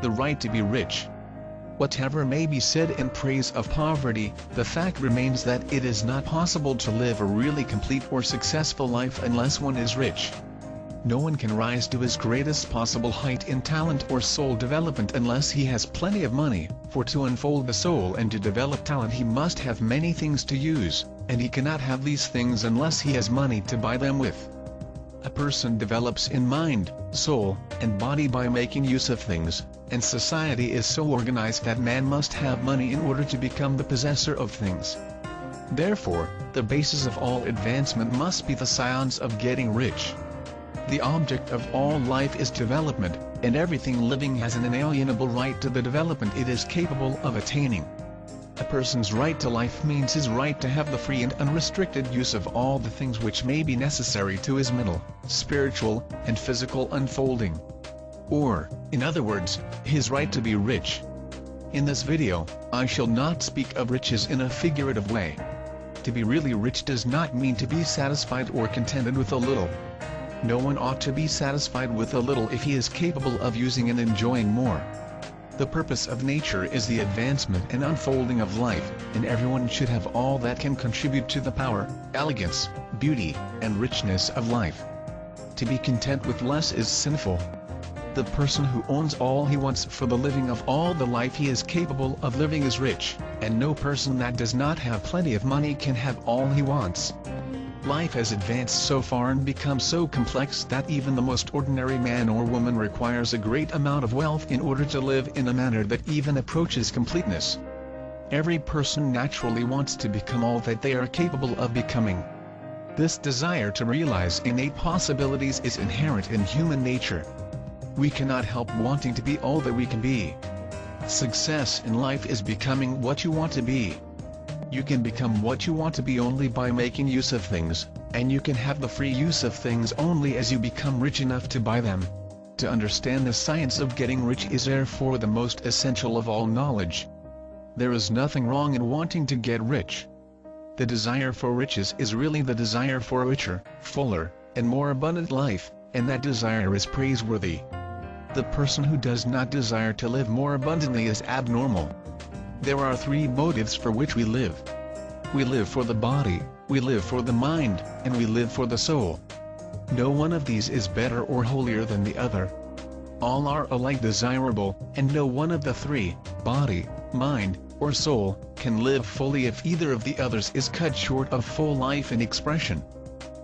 the right to be rich. Whatever may be said in praise of poverty, the fact remains that it is not possible to live a really complete or successful life unless one is rich. No one can rise to his greatest possible height in talent or soul development unless he has plenty of money, for to unfold the soul and to develop talent he must have many things to use, and he cannot have these things unless he has money to buy them with. A person develops in mind, soul, and body by making use of things, and society is so organized that man must have money in order to become the possessor of things. Therefore, the basis of all advancement must be the science of getting rich. The object of all life is development, and everything living has an inalienable right to the development it is capable of attaining. A person's right to life means his right to have the free and unrestricted use of all the things which may be necessary to his mental, spiritual, and physical unfolding. Or, in other words, his right to be rich. In this video, I shall not speak of riches in a figurative way. To be really rich does not mean to be satisfied or contented with a little. No one ought to be satisfied with a little if he is capable of using and enjoying more. The purpose of nature is the advancement and unfolding of life, and everyone should have all that can contribute to the power, elegance, beauty, and richness of life. To be content with less is sinful. The person who owns all he wants for the living of all the life he is capable of living is rich, and no person that does not have plenty of money can have all he wants. Life has advanced so far and become so complex that even the most ordinary man or woman requires a great amount of wealth in order to live in a manner that even approaches completeness. Every person naturally wants to become all that they are capable of becoming. This desire to realize innate possibilities is inherent in human nature. We cannot help wanting to be all that we can be. Success in life is becoming what you want to be. You can become what you want to be only by making use of things, and you can have the free use of things only as you become rich enough to buy them. To understand the science of getting rich is therefore the most essential of all knowledge. There is nothing wrong in wanting to get rich. The desire for riches is really the desire for a richer, fuller, and more abundant life, and that desire is praiseworthy. The person who does not desire to live more abundantly is abnormal. There are three motives for which we live. We live for the body, we live for the mind, and we live for the soul. No one of these is better or holier than the other. All are alike desirable, and no one of the three, body, mind, or soul, can live fully if either of the others is cut short of full life and expression.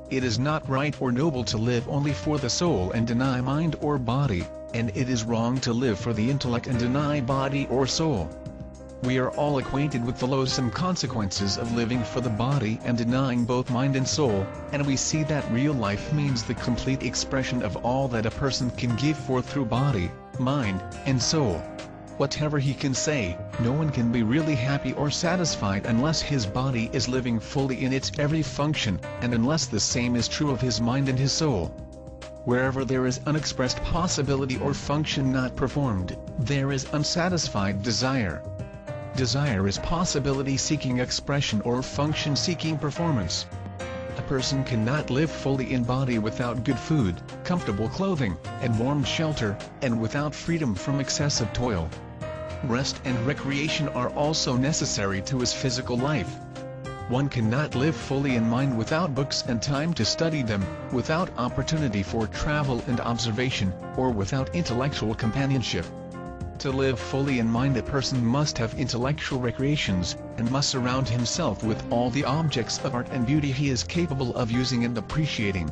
It is not right or noble to live only for the soul and deny mind or body, and it is wrong to live for the intellect and deny body or soul. We are all acquainted with the loathsome consequences of living for the body and denying both mind and soul, and we see that real life means the complete expression of all that a person can give forth through body, mind, and soul. Whatever he can say, no one can be really happy or satisfied unless his body is living fully in its every function, and unless the same is true of his mind and his soul. Wherever there is unexpressed possibility or function not performed, there is unsatisfied desire. Desire is possibility seeking expression or function seeking performance. A person cannot live fully in body without good food, comfortable clothing, and warm shelter, and without freedom from excessive toil. Rest and recreation are also necessary to his physical life. One cannot live fully in mind without books and time to study them, without opportunity for travel and observation, or without intellectual companionship. To live fully in mind, a person must have intellectual recreations, and must surround himself with all the objects of art and beauty he is capable of using and appreciating.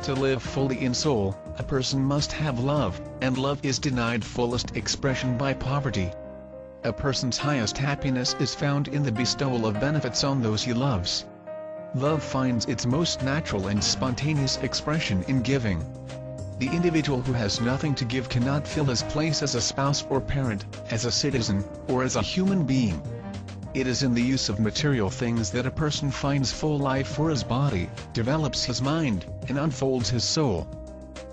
To live fully in soul, a person must have love, and love is denied fullest expression by poverty. A person's highest happiness is found in the bestowal of benefits on those he loves. Love finds its most natural and spontaneous expression in giving. The individual who has nothing to give cannot fill his place as a spouse or parent, as a citizen, or as a human being. It is in the use of material things that a person finds full life for his body, develops his mind, and unfolds his soul.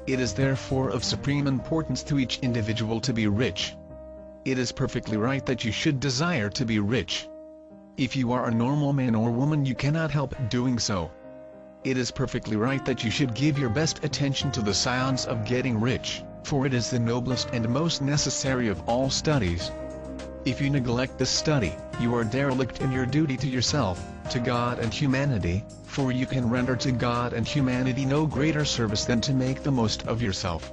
It is therefore of supreme importance to each individual to be rich. It is perfectly right that you should desire to be rich. If you are a normal man or woman, you cannot help doing so. It is perfectly right that you should give your best attention to the science of getting rich, for it is the noblest and most necessary of all studies. If you neglect this study, you are derelict in your duty to yourself, to God and humanity, for you can render to God and humanity no greater service than to make the most of yourself.